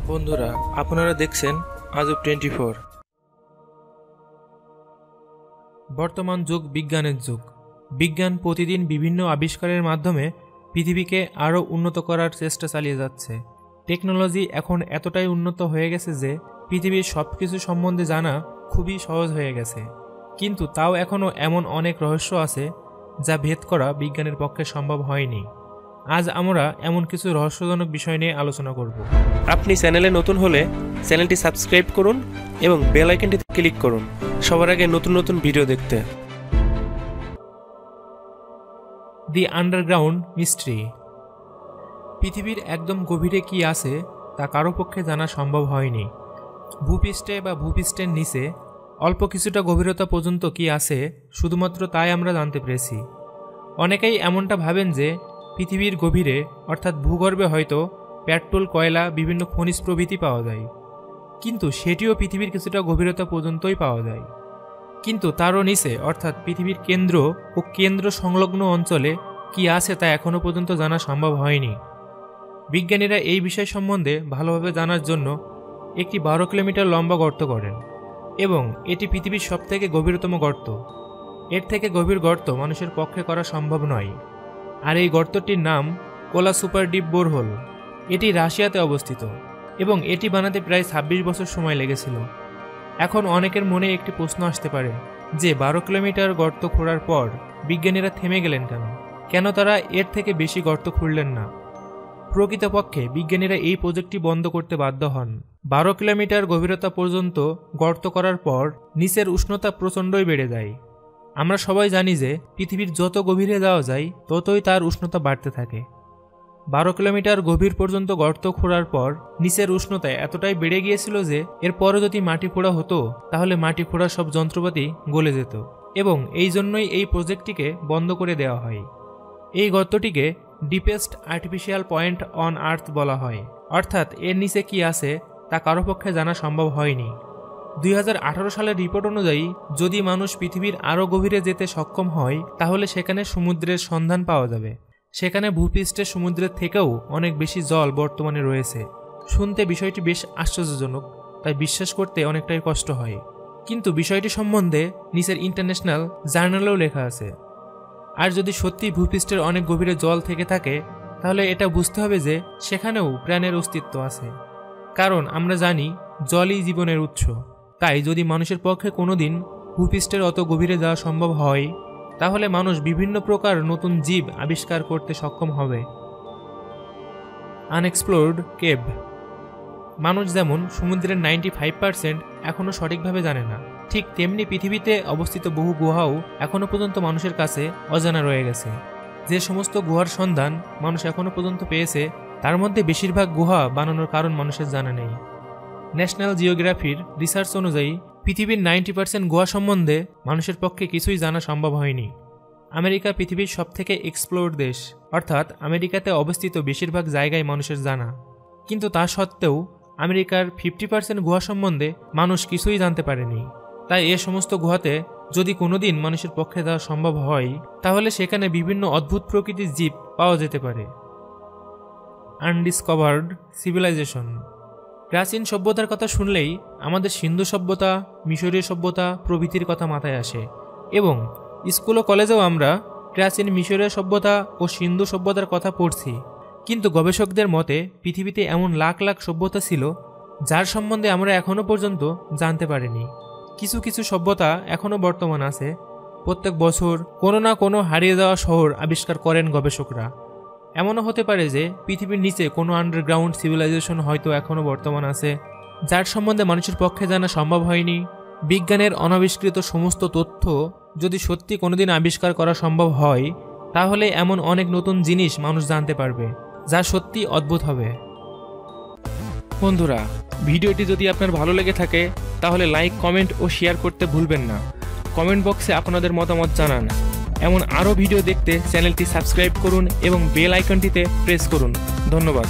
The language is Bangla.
বন্ধুরা, আপনারা দেখছেন আজব 24। বর্তমান যুগ বিজ্ঞানের যুগ। বিজ্ঞান প্রতিদিন বিভিন্ন আবিষ্কারের মাধ্যমে পৃথিবীকে আরও উন্নত করার চেষ্টা চালিয়ে যাচ্ছে। টেকনোলজি এখন এতটাই উন্নত হয়ে গেছে যে পৃথিবীর সব কিছু সম্বন্ধে জানা খুবই সহজ হয়ে গেছে, কিন্তু তাও এখনও এমন অনেক রহস্য আছে যা ভেদ করা বিজ্ঞানের পক্ষে সম্ভব হয়নি। আজ আমরা এমন কিছু রহস্যজনক বিষয় নিয়ে আলোচনা করব। আপনি চ্যানেলে নতুন হলে চ্যানেলটি সাবস্ক্রাইব করুন এবং বেল আইকনটিতে ক্লিক করুন সবার আগে নতুন নতুন ভিডিও দেখতে। দি আন্ডারগ্রাউন্ড মিস্ট্রি। পৃথিবীর একদম গভীরে কি আছে তা কারো পক্ষে জানা সম্ভব হয়নি। ভূপৃষ্ঠে বা ভূপৃষ্ঠের নিচে অল্প কিছুটা গভীরতা পর্যন্ত কি আছে শুধুমাত্র তাই আমরা জানতে পেরেছি। অনেকেই এমনটা ভাবেন যে পৃথিবীর গভীরে অর্থাৎ ভূগর্ভে হয়তো পেট্রোল, কয়লা, বিভিন্ন খনিজ প্রভৃতি পাওয়া যায়, কিন্তু সেটিও পৃথিবীর কিছুটা গভীরতা পর্যন্তই পাওয়া যায়। কিন্তু তারও নিচে অর্থাৎ পৃথিবীর কেন্দ্র ও কেন্দ্র সংলগ্ন অঞ্চলে কি আছে তা এখনও পর্যন্ত জানা সম্ভব হয়নি। বিজ্ঞানীরা এই বিষয় সম্বন্ধে ভালোভাবে জানার জন্য একটি 12 কিলোমিটার লম্বা গর্ত করেন এবং এটি পৃথিবীর সবথেকে গভীরতম গর্ত। এর থেকে গভীর গর্ত মানুষের পক্ষে করা সম্ভব নয়। আর এই গর্তটির নাম কোলা সুপার ডিপ বোরহোল। এটি রাশিয়াতে অবস্থিত এবং এটি বানাতে প্রায় 26 বছর সময় লেগেছিল। এখন অনেকের মনে একটি প্রশ্ন আসতে পারে যে 12 কিলোমিটার গর্ত খোঁড়ার পর বিজ্ঞানীরা থেমে গেলেন কেন তারা এর থেকে বেশি গর্ত খুঁড়লেন না? প্রকৃতপক্ষে বিজ্ঞানীরা এই প্রজেক্টটি বন্ধ করতে বাধ্য হন। 12 কিলোমিটার গভীরতা পর্যন্ত গর্ত করার পর নিচের উষ্ণতা প্রচণ্ডই বেড়ে যায়। আমরা সবাই জানি যে পৃথিবীর যত গভীরে যাওয়া যায় ততই তার উষ্ণতা বাড়তে থাকে। 12 কিলোমিটার গভীর পর্যন্ত গর্ত খোঁড়ার পর নিচের উষ্ণতা এতটাই বেড়ে গিয়েছিল যে এরপরও যদি মাটি খোঁড়া হতো তাহলে মাটি খোঁড়ার সব যন্ত্রপাতি গলে যেত এবং এই জন্যই এই প্রজেক্টটিকে বন্ধ করে দেওয়া হয়। এই গর্তটিকে deepest artificial point on earth বলা হয়, অর্থাৎ এর নিচে কি আছে তা কারো পক্ষে জানা সম্ভব হয়নি। 2018 সালের রিপোর্ট অনুযায়ী যদি মানুষ পৃথিবীর আরও গভীরে যেতে সক্ষম হয় তাহলে সেখানে সমুদ্রের সন্ধান পাওয়া যাবে। সেখানে ভূপৃষ্ঠের সমুদ্রের থেকেও অনেক বেশি জল বর্তমানে রয়েছে। শুনতে বিষয়টি বেশ আশ্চর্যজনক, তাই বিশ্বাস করতে অনেকটাই কষ্ট হয়, কিন্তু বিষয়টি সম্বন্ধে নিচের ইন্টারন্যাশনাল জার্নালেও লেখা আছে। আর যদি সত্যি ভূপৃষ্ঠের অনেক গভীরে জল থেকে থাকে তাহলে এটা বুঝতে হবে যে সেখানেও প্রাণের অস্তিত্ব আছে, কারণ আমরা জানি জলই জীবনের উৎস। তাই যদি মানুষের পক্ষে কোনোদিন ভূপৃষ্ঠের অত গভীরে যাওয়া সম্ভব হয় তাহলে মানুষ বিভিন্ন প্রকার নতুন জীব আবিষ্কার করতে সক্ষম হবে। আনএক্সপ্লোরড কেভ। মানুষ যেমন সমুদ্রের 95% এখনও সঠিকভাবে জানে না, ঠিক তেমনি পৃথিবীতে অবস্থিত বহু গুহাও এখনও পর্যন্ত মানুষের কাছে অজানা রয়ে গেছে। যে সমস্ত গুহার সন্ধান মানুষ এখনও পর্যন্ত পেয়েছে তার মধ্যে বেশিরভাগ গুহা বানানোর কারণ মানুষের জানা নেই। ন্যাশনাল জিওগ্রাফির রিসার্চ অনুযায়ী পৃথিবীর 90% গুহা সম্বন্ধে মানুষের পক্ষে কিছুই জানা সম্ভব হয়নি। আমেরিকা পৃথিবীর সবথেকে এক্সপ্লোরড দেশ, অর্থাৎ আমেরিকাতে অবস্থিত বেশিরভাগ জায়গায় মানুষের জানা, কিন্তু তা সত্ত্বেও আমেরিকার 50% গুহা সম্বন্ধে মানুষ কিছুই জানতে পারেনি। তাই এ সমস্ত গুহাতে যদি কোনোদিন মানুষের পক্ষে যাওয়া সম্ভব হয় তাহলে সেখানে বিভিন্ন অদ্ভুত প্রকৃতির জীব পাওয়া যেতে পারে। Undiscovered civilisation. প্রাচীন সভ্যতার কথা শুনলেই আমাদের সিন্ধু সভ্যতা, মিশরীয় সভ্যতা প্রভৃতির কথা মাথায় আসে এবং স্কুল ও কলেজেও আমরা প্রাচীন মিশরীয় সভ্যতা ও সিন্ধু সভ্যতার কথা পড়ছি। কিন্তু গবেষকদের মতে পৃথিবীতে এমন লাখ লাখ সভ্যতা ছিল যার সম্বন্ধে আমরা এখনও পর্যন্ত জানতে পারিনি। কিছু কিছু সভ্যতা এখনও বর্তমান আছে। প্রত্যেক বছর কোনো না কোনো হারিয়ে যাওয়া শহর আবিষ্কার করেন গবেষকরা। এমনও হতে পারে যে পৃথিবীর নিচে কোনো আন্ডারগ্রাউন্ড সিভিলাইজেশন হয়তো এখনও বর্তমান আছে যার সম্বন্ধে মানুষের পক্ষে জানা সম্ভব হয়নি। বিজ্ঞানের অনাবিষ্কৃত সমস্ত তথ্য যদি সত্যি কোনোদিন আবিষ্কার করা সম্ভব হয় তাহলে এমন অনেক নতুন জিনিস মানুষ জানতে পারবে যা সত্যি অদ্ভুত হবে। বন্ধুরা, ভিডিওটি যদি আপনার ভালো লেগে থাকে তাহলে লাইক, কমেন্ট ও শেয়ার করতে ভুলবেন না। কমেন্ট বক্সে আপনাদের মতামত জানান। এমন আরও ভিডিও দেখতে চ্যানেলটি সাবস্ক্রাইব করুন এবং বেল আইকনটিতে প্রেস করুন। ধন্যবাদ।